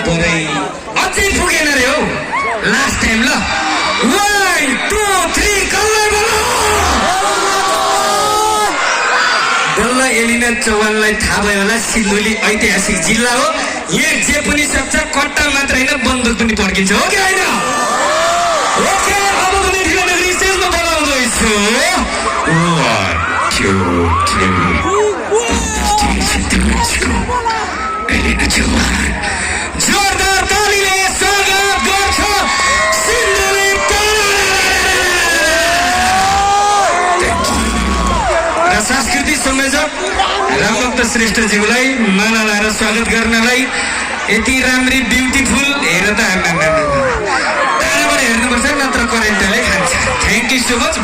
बरै अझै पुगेन रे हौ लास्ट टाइम ल 1 2 3 कल्लै बोलो डल्ला एलिना चौहानलाई थाहा भयो होला सिन्धुली ऐतिहासिक जिल्ला हो यहाँ जे पनि सक्छ कट्टा मात्र हैन बन्दुक पनि पड्किन्छ हो कि हैन ओके अब पनि ढिलो नगरी स्टेजमा बोलाउँदैछु 1 2 3 एलिना चौहान जोरदार तालीले स्वागत गर्छ सिन्धुली र संस्कृति संयोजक रामभक्त श्रेष्ठज्यूलाई माला लाएर स्वागत गर्नलाई यति राम्री ब्युटिफुल हेर त टाढाबाट हेर्नुपर्छ नत्र करेन्टले खान्छ थ्याङ्क यू सो मच